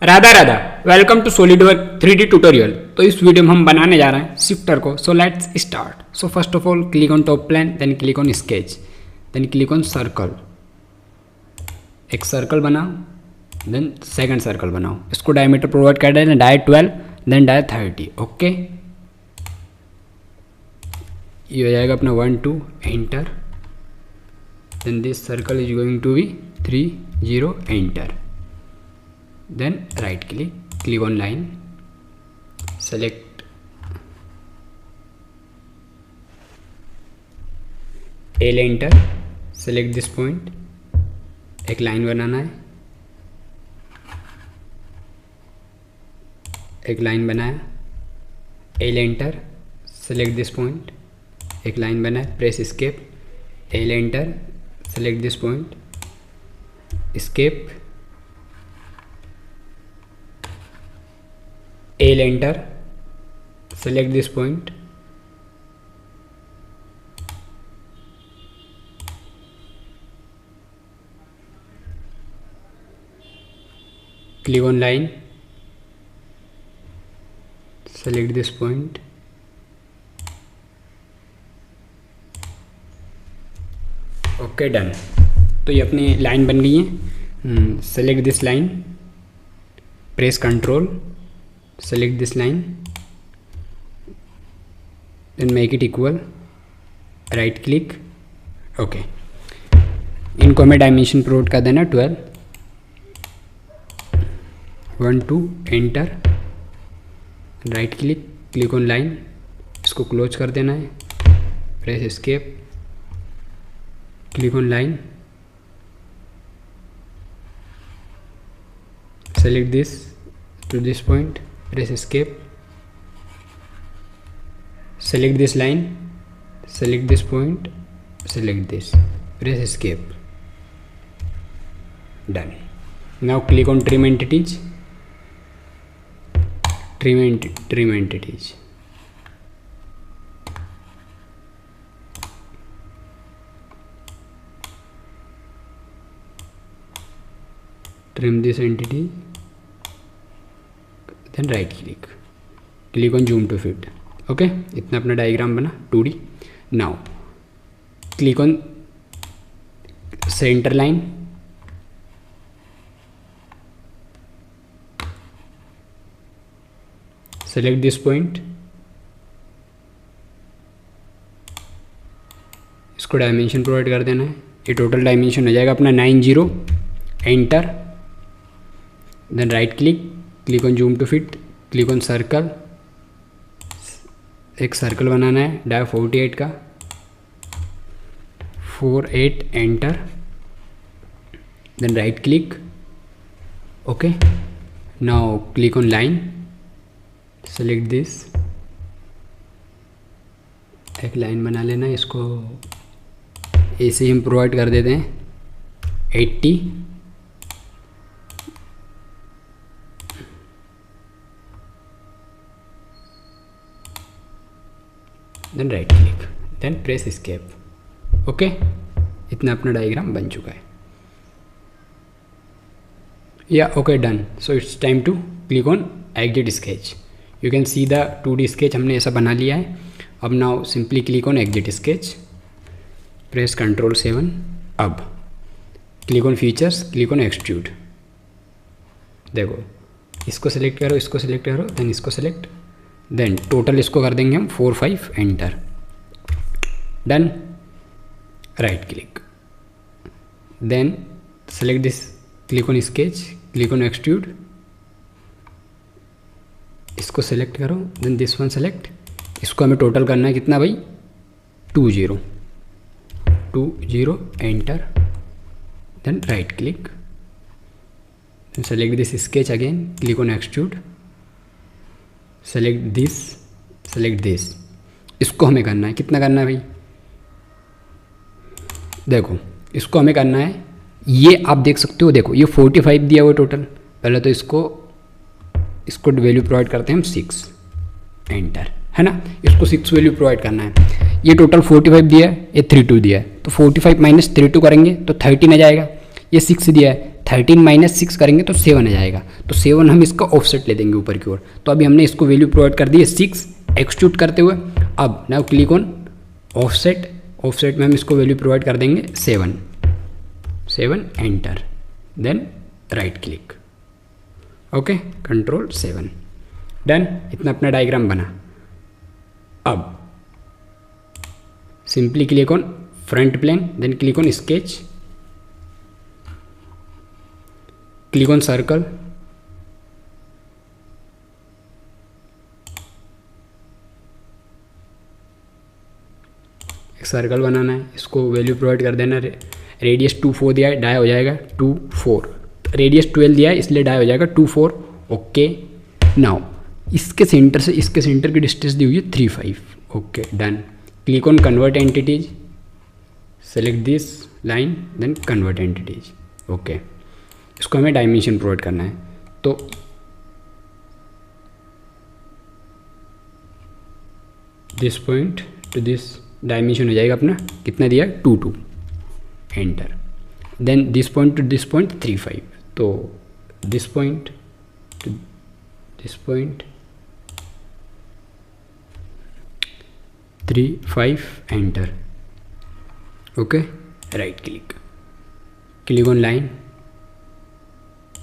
Radha Radha, welcome to SolidWork 3D tutorial. तो इस video में हम बनाने जा रहे हैं शिफ्टर को। So let's start. So first of all click on top plane, then click on sketch, then click on circle. एक सर्कल बनाओ, देन सेकंड सर्कल बनाओ। इसको डायमीटर प्रोवाइड कर देना, डाय 12, देन डाय 30। ओके, ये हो जाएगा अपना 1 2 enter. Then this circle is going to be 3 0 enter. Then right click on line, select L, enter, select this point, एक लाइन बनाना है, एक लाइन बनाया, L, enter, select this point, एक line बनाया, press escape, L, enter, select this point, escape, L, enter, select this point, click on line, select this point, okay done. तो ये अपनी line बन गई है। Select this line, press control, select this line, then make it equal, right click, okay। इनको हमें dimension provide कर देना 12, 1 2 enter, right click, click on line, इसको क्लोज कर देना है, press escape, click on line, select this to this point, press escape, select this line, select this point, select this, press escape, done। Now click on trim entities, trim entities, trim this entity, then right click on zoom to fit। Okay, इतना अपना diagram बना 2D। Now click on centre line, select this point, इसको dimension provide कर देना है। ये total dimension हो जाएगा अपना 9 0 enter, then right click on zoom to fit, click on circle, एक सर्कल बनाना है डाय 48 का, 48 enter, then right click, okay. Now click on line, select this, एक लाइन बना लेना, इसको ऐसे ही हम प्रोवाइड कर देते हैं 80, then right click, then press escape. Okay, इतना अपना डायग्राम बन चुका है। या okay done. So it's time to click on exit sketch. You can see the 2D sketch हमने ऐसा बना लिया है। अब now simply click on exit sketch, press control 7। अब click on features, click on extrude. देखो, इसको सेलेक्ट करो, इसको सेलेक्ट करो, देन इसको सेलेक्ट, देन टोटल इसको कर देंगे हम 4 5 enter, done. Right click, then select this, click on sketch, click on extrude, इसको सेलेक्ट करो, देन दिस वन सेलेक्ट। इसको हमें टोटल करना है कितना भाई, 2 0 enter, then right click, then select this sketch again, click on extrude, select this, इसको हमें करना है, कितना करना है भाई, देखो इसको हमें करना है, ये आप देख सकते हो, देखो ये 45 दिया हुआ टोटल। पहले तो इसको वैल्यू प्रोवाइड करते हैं हम 6 एंटर, है ना। इसको 6 वैल्यू प्रोवाइड करना है। ये टोटल 45 दिया है, ये 32 दिया है, तो 45 - 32 करेंगे तो 13 आ जाएगा। ये 6 दिया है, 13 माइनस 6 करेंगे तो 7 आ जाएगा, तो 7 हम इसका ऑफसेट ले देंगे ऊपर की ओर। तो अभी हमने इसको वैल्यू प्रोवाइड कर दी है 6 एक्सट्रूड करते हुए। अब now click on offset, offset में हम इसको वैल्यू प्रोवाइड कर देंगे 7 enter, then right click, okay, control 7, done. इतना अपना डायग्राम बना। अब simply click on front plane, then click on sketch, click on circle, एक सर्कल बनाना है, इसको वैल्यू प्रोवाइड कर देना। रेडियस 2 4 दिया है, डाई हो जाएगा 2 4, रेडियस 12 दिया है इसलिए डाई हो जाएगा 2 4, ओके। नाउ इसके सेंटर से इसके सेंटर की डिस्टेंस दी हुई है 3 5, okay, done. Click on convert entities, select this line, then convert entities, okay. इसको हमें डायमेंशन प्रोवाइड करना है, तो this point to this dimension हो जाएगा अपना कितना दिया 2 2, enter. Then this point to this point 3 5, तो this point to this point 3 5, enter, okay, right click, click on line,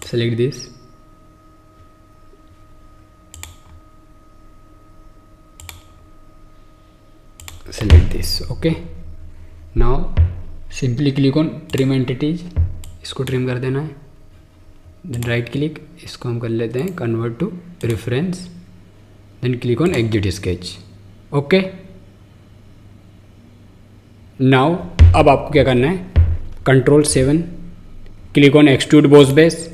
select this, select this, okay. Now simply click on trim entities, इसको trim कर देना है, then right click, इसको हम कर लेते हैं convert to reference, then click on exit sketch, okay. Now अब आपको क्या करना है, control 7, click on extrude boss base.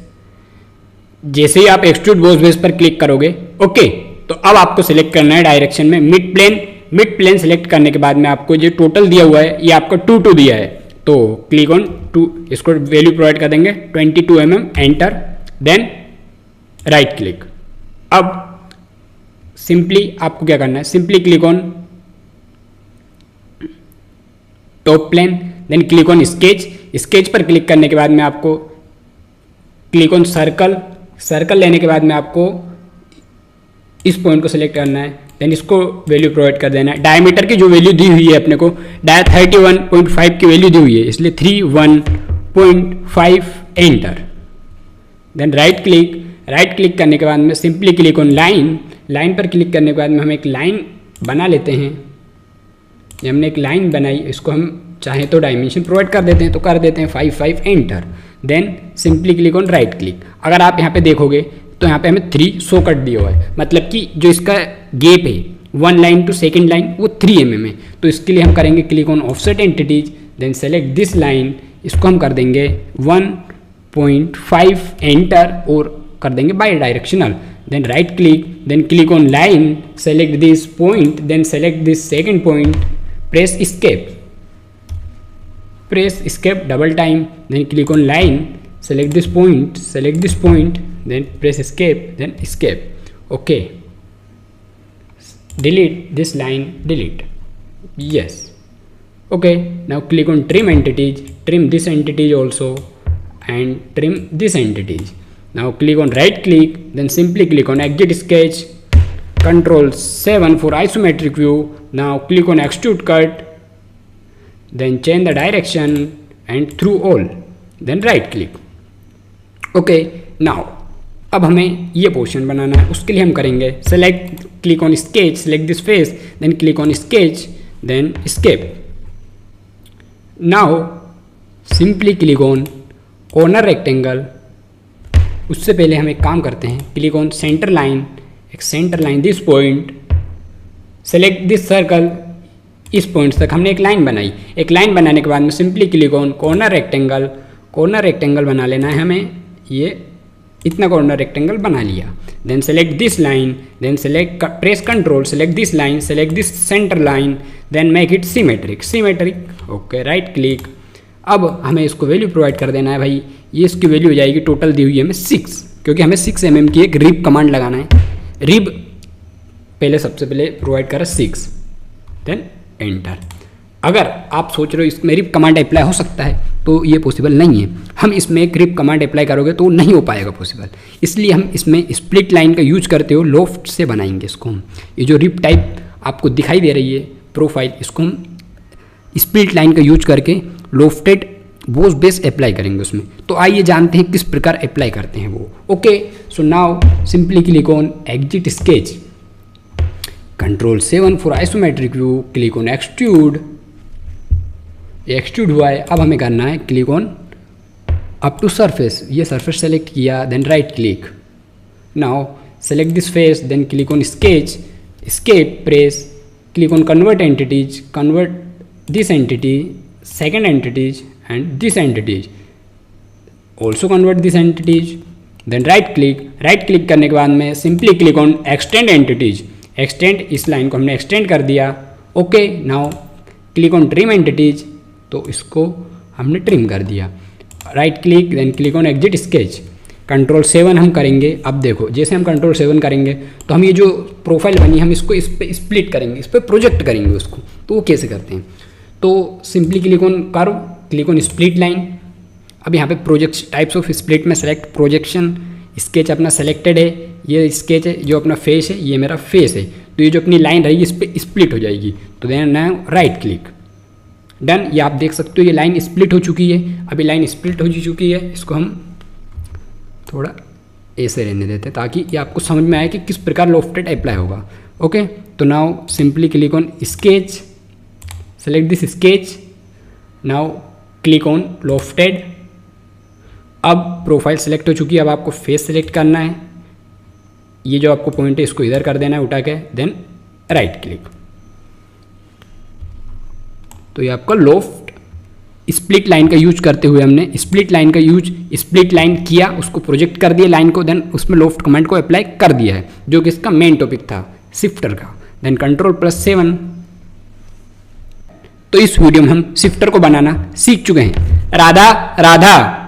जैसे ही आप एक्सट्रूड बॉस बेस पर क्लिक करोगे, ओके, तो अब आपको सिलेक्ट करना है डायरेक्शन में mid plane. Mid plane select करने के बाद में आपको जो टोटल दिया हुआ है ये आपको 2 2 दिया है, तो क्लिक ऑन 2, इसको वैल्यू प्रोवाइड कर देंगे 22 mm, enter, then right click. अब सिंपली आपको क्या करना है, simply click on top plane, then click on sketch. Sketch पर क्लिक करने के बाद में आपको क्लिक ऑन सर्कल, सर्कल लेने के बाद में आपको इस पॉइंट को सिलेक्ट करना है, देन इसको वैल्यू प्रोवाइड कर देना है। डायमीटर की जो वैल्यू दी हुई है अपने को 31.5 की वैल्यू दी हुई है, इसलिए 31.5, enter, then right click. Right click करने के बाद में simply click on line, line पर क्लिक करने के बाद में हम एक लाइन बना लेते हैं। ये हमने एक लाइन बनाई, इसको हम चाहे तो डायमेंशन प्रोवाइड कर देते हैं, तो कर देते हैं 5 5, enter, then simply click on right click. अगर आप यहाँ पे देखोगे तो यहाँ पे हमें 3 शो कट दिया हुआ है, मतलब कि जो इसका गैप है 1 लाइन टू सेकेंड लाइन वो 3 mm है। तो इसके लिए हम करेंगे click on offset entities, then select this line, इसको हम कर देंगे 1.5, एंटर, और कर देंगे bidirectional, then right click, then click on line, select this point, then select this second point, press escape, press escape double time, then click on line, select this point, then press escape, then escape, okay. Delete this line, delete, yes, okay. Now click on trim entities, trim this entities also, and trim this entities. Now click on right click, then simply click on exit sketch, control 7 for isometric view. Now click on extrude cut, then change the direction and through all, then right click, okay. Now अब हमें ये portion बनाना है, उसके लिए हम करेंगे select, click on sketch, select this face, then click on sketch, then escape. Now simply click on corner rectangle. उससे पहले हम एक काम करते हैं, क्लिक ऑन सेंटर लाइन, एक centre line this point, select this circle, इस पॉइंट तक हमने एक लाइन बनाई। एक लाइन बनाने के बाद में simply click on corner rectangle, corner rectangle बना लेना है हमें, ये इतना कॉर्नर रेक्टेंगल बना लिया। Then select this line, then select, press control, select this line, select this centre line, then make it symmetric, okay, right click. अब हमें इसको वैल्यू प्रोवाइड कर देना है भाई, ये इसकी वैल्यू हो जाएगी, टोटल दी हुई है हमें 6, क्योंकि हमें 6 mm की एक रिब कमांड लगाना है। रिब पहले सबसे पहले प्रोवाइड करा 6, देन एंटर। अगर आप सोच रहे हो इसमें रिप कमांड अप्लाई हो सकता है, तो ये पॉसिबल नहीं है। हम इसमें एक रिप कमांड अप्लाई करोगे तो नहीं हो पाएगा पॉसिबल, इसलिए हम इसमें स्प्लिट लाइन का यूज करते हो लोफ्ट से बनाएंगे इसको हम। ये जो रिप टाइप आपको दिखाई दे रही है प्रोफाइल, इसको हम स्प्लिट लाइन का यूज करके लोफ्टेड बोस बेस अप्लाई करेंगे उसमें। तो आइए जानते हैं किस प्रकार अप्लाई करते हैं वो। Okay, so now simply click on exit sketch, Ctrl+7 for isometric view, click on extrude. Extrude हुआ है, अब हमें करना है click on up to surface, ये सरफेस सेलेक्ट किया, then right click, now select this face, then click on sketch, escape press, click on convert entities, convert this entity, second entities and this entities, also convert this entities, then right click करने के बाद में simply click on extend entities, extend इस line को हमने extend कर दिया। Okay, now click on trim entities, तो इसको हमने ट्रिम कर दिया। Right click, then click on exit sketch, Ctrl+7 हम करेंगे। अब देखो जैसे हम Ctrl+7 करेंगे तो हम ये जो प्रोफाइल बनी हम इसको इस पर स्प्लिट करेंगे, इस पर प्रोजेक्ट करेंगे उसको। तो वो कैसे करते हैं, तो सिंपली क्लिक ऑन करो, क्लिक ऑन स्प्लिट लाइन। अब यहाँ पे प्रोजेक्ट टाइप्स ऑफ स्प्लिट में सेलेक्ट प्रोजेक्शन, स्केच अपना सेलेक्टेड है, ये स्केच है, जो अपना फेस है ये मेरा फेस है, तो ये जो अपनी लाइन रहेगी इस पर स्प्लिट हो जाएगी। तो देन राइट क्लिक, डन। ये आप देख सकते हो ये लाइन स्प्लिट हो चुकी है। अभी लाइन स्प्लिट हो चुकी है, इसको हम थोड़ा ऐसे रहने देते हैं ताकि ये आपको समझ में आए कि किस प्रकार लोफ्टेड अप्लाई होगा। ओके, तो now simply click on sketch, select this sketch, now click on lofted. अब प्रोफाइल सेलेक्ट हो चुकी है, अब आपको फेस सेलेक्ट करना है, ये जो आपको पॉइंट है इसको इधर कर देना है उठा के, देन राइट क्लिक। तो ये आपका लोफ्ट स्प्लिट लाइन का यूज करते हुए हमने स्प्लिट लाइन किया, उसको प्रोजेक्ट कर दिया लाइन को, देन उसमें लोफ्ट कमांड को अप्लाई कर दिया है, जो कि इसका मेन टॉपिक था शिफ्टर का। Then Ctrl+7। तो इस वीडियो में हम शिफ्टर को बनाना सीख चुके हैं। राधा राधा।